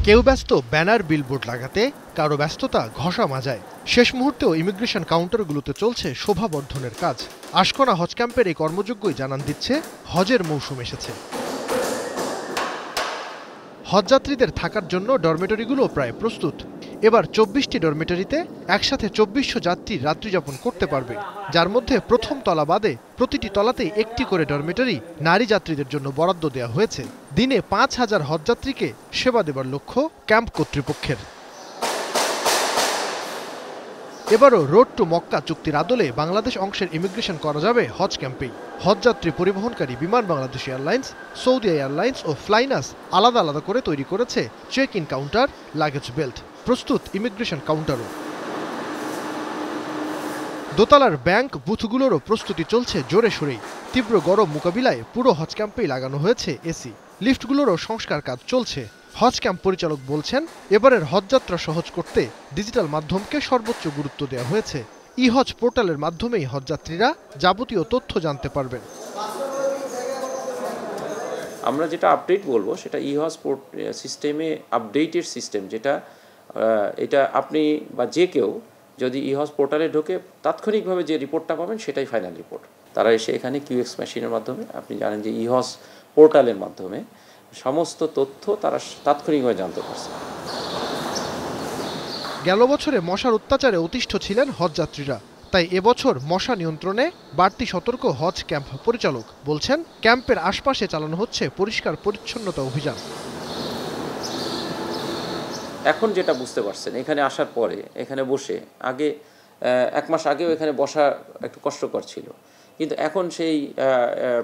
কেউ ব্যস্ত banner billboard লাগাতে, কারো ব্যস্ততা ঘষা মাজায়। শেষ মুহূর্তেও ইমিগ্রেশন কাউন্টারগুলোতে চলছে শোভাবর্ধনের কাজ। আশকোনা হজ ক্যাম্পের এই কর্মযোগ্যই জানান দিচ্ছে হজের মৌসুম এসেছে। হজযাত্রীদের থাকার জন্য ডরমেটরিগুলো প্রায় প্রস্তুত। এবার ২৪টি ডরমেটরিতে একসাথে ২৪০০ যাত্রী রাত্রিযাপন করতে পারবে, যার মধ্যে প্রথম তলা বাদে প্রতিটি তলাতেই একটি করে ডরমেটরি নারী যাত্রীদের জন্য বরাদ্দ দেওয়া হয়েছে। দিনে ৫,০০০ হজযাত্রীকে সেবা দেবার লক্ষ্য ক্যাম্প কর্তৃপক্ষের। এবারও রোড টু মক্কা চুক্তির আদলে বাংলাদেশ অংশের ইমিগ্রেশন করা যাবে হজ ক্যাম্পেই। হজযাত্রী পরিবহনকারী Biman Bangladesh Airlines, Saudi Airlines ও ফ্লাইনাস আলাদা আলাদা করে তৈরি করেছে check in counter, luggage belt. প্রস্তুত ইমিগ্রেশন কাউন্টারও। দোতলার ব্যাংক বুথগুলোরও প্রস্তুতি চলছে জোরে সোরেই। তীব্র গরম মোকাবিলায় পুরো হজ ক্যাম্পেই লাগানো হয়েছে এসি। লিফটগুলোরও সংস্কার কাজ চলছে। হজ ক্যাম্প পরিচালক বলছেন, এবারের হজযাত্রা সহজ করতে ডিজিটাল মাধ্যমকে সর্বোচ্চ গুরুত্ব দেওয়া হয়েছে। ই হজ পোর্টালের মাধ্যমেই হজযাত্রীরা যাবতীয় তথ্য জানতে পারবেন। আমরা যেটা আপডেট বলবো সেটা ই হজ সিস্টেমে আপডেটেড সিস্টেম, যেটা এটা আপনি বা যে কেউ যদি ই হজ পোর্টালে ঢোকে তাৎক্ষণিকভাবে যে রিপোর্টটা পাবেন সেটাই ফাইনাল রিপোর্ট। তারা এসে এখানে কিউএক্স মেশিনের মাধ্যমে, আপনি জানেন যে ই হজ পোর্টালের মাধ্যমে সমস্ত তথ্য তারা তাৎক্ষণিকভাবে জানতে পারছে। গেল বছরে মশার অত্যাচারে অতিষ্ঠ ছিলেন হজযাত্রীরা, তাই এবছর মশা নিয়ন্ত্রণে বাড়তি সতর্ক হজ ক্যাম্প পরিচালক বলছেন, ক্যাম্পের আশপাশে চালানো হচ্ছে পরিষ্কার পরিচ্ছন্নতা অভিযান। এখন যেটা বুঝতে পারছেন, এখানে আসার পরে এখানে বসে আগে ১ মাস আগেও এখানে বসা একটু কষ্টকর ছিল, কিন্তু এখন সেই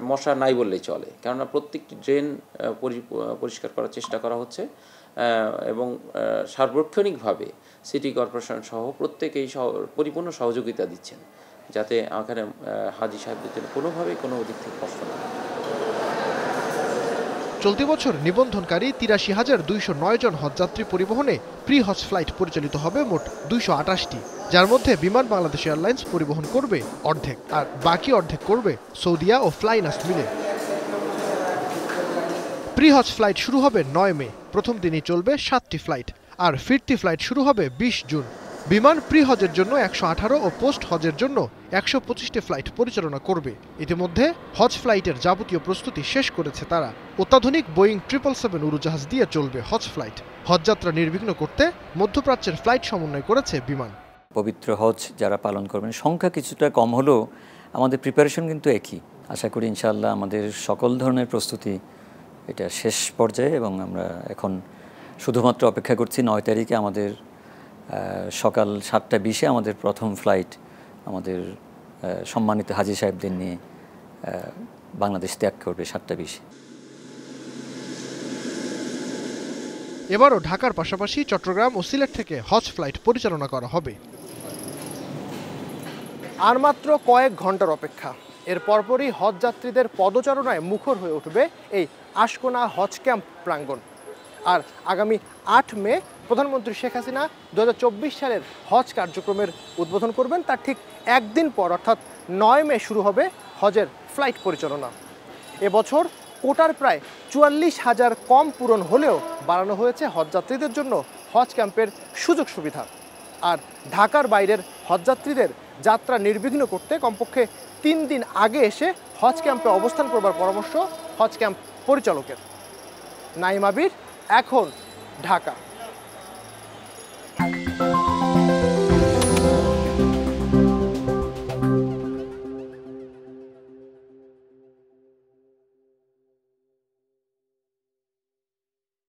মশা নাই বললেই চলে। কেননা প্রত্যেকটি ড্রেন পরিষ্কার করার চেষ্টা করা হচ্ছে এবং সার্বক্ষণিকভাবে সিটি কর্পোরেশন সহ প্রত্যেকেই পরিপূর্ণ সহযোগিতা দিচ্ছেন, যাতে এখানে হাজি সাহেবদের জন্য কোনোভাবেই কোনো দিক থেকে কষ্ট না হয়। চলতি বছর নিবন্ধনকারী ৮৩,২০৯ জন হজযাত্রী পরিবহনে প্রি হজ ফ্লাইট পরিচালিত হবে মোট ২২৮টি, যার মধ্যে বিমান বাংলাদেশ এয়ারলাইন্স পরিবহন করবে অর্ধেক, আর বাকি অর্ধেক করবে সৌদিয়া ও ফ্লাইনাস মিলে। প্রি হজ ফ্লাইট শুরু হবে ৯ মে। প্রথম দিনই চলবে ৭টি ফ্লাইট, আর ফিরতি ফ্লাইট শুরু হবে ২০ জুন। বিমান প্রি হজের জন্য ১১৮ ও পোস্ট হজের জন্য ১২৫টি ফ্লাইট পরিচালনা করবে। ইতিমধ্যে হজ ফ্লাইটের যাবতীয় প্রস্তুতি শেষ করেছে তারা। অত্যাধুনিক বোয়িং 777 উড়োজাহাজ দিয়ে চলবে হজ ফ্লাইট। হজযাত্রা নির্বিঘ্ন করতে মধ্যপ্রাচ্যের ফ্লাইট সমন্বয় করেছে বিমান। পবিত্র হজ যারা পালন করবেন সংখ্যা কিছুটা কম হলেও আমাদের প্রিপারেশন কিন্তু একই। আশা করি ইনশাআল্লাহ আমাদের সকল ধরনের প্রস্তুতি এটা শেষ পর্যায়ে, এবং আমরা এখন শুধুমাত্র অপেক্ষা করছি ৯ তারিখে আমাদের সকাল ৭টা ২০-এ আমাদের প্রথম ফ্লাইট আমাদের সম্মানিত হাজি সাহেবদের নিয়ে বাংলাদেশ ত্যাগ করবে ৭টা ২০-এ। এবারও ঢাকার পাশাপাশি চট্টগ্রাম ও সিলেট থেকে হজ ফ্লাইট পরিচালনা করা হবে। আর মাত্র কয়েক ঘন্টার অপেক্ষা, এর পরপরই হজযাত্রীদের পদচারণায় মুখর হয়ে উঠবে এই আশকোনা হজ ক্যাম্প প্রাঙ্গণ। আর আগামী ৮ মে প্রধানমন্ত্রী শেখ হাসিনা ২০২৪ সালের হজ কার্যক্রমের উদ্বোধন করবেন। তার ঠিক একদিন পর অর্থাৎ ৯ মে শুরু হবে হজের ফ্লাইট পরিচালনা। এবছর কোটার প্রায় ৪৪,০০০ কম পূরণ হলেও বাড়ানো হয়েছে হজযাত্রীদের জন্য হজ ক্যাম্পের সুযোগ সুবিধা। আর ঢাকার বাইরের হজযাত্রীদের যাত্রা নির্বিঘ্ন করতে কমপক্ষে ৩ দিন আগে এসে হজ ক্যাম্পে অবস্থান করবার পরামর্শ হজ ক্যাম্প পরিচালকের। নাইম আবির, এখন, ঢাকা।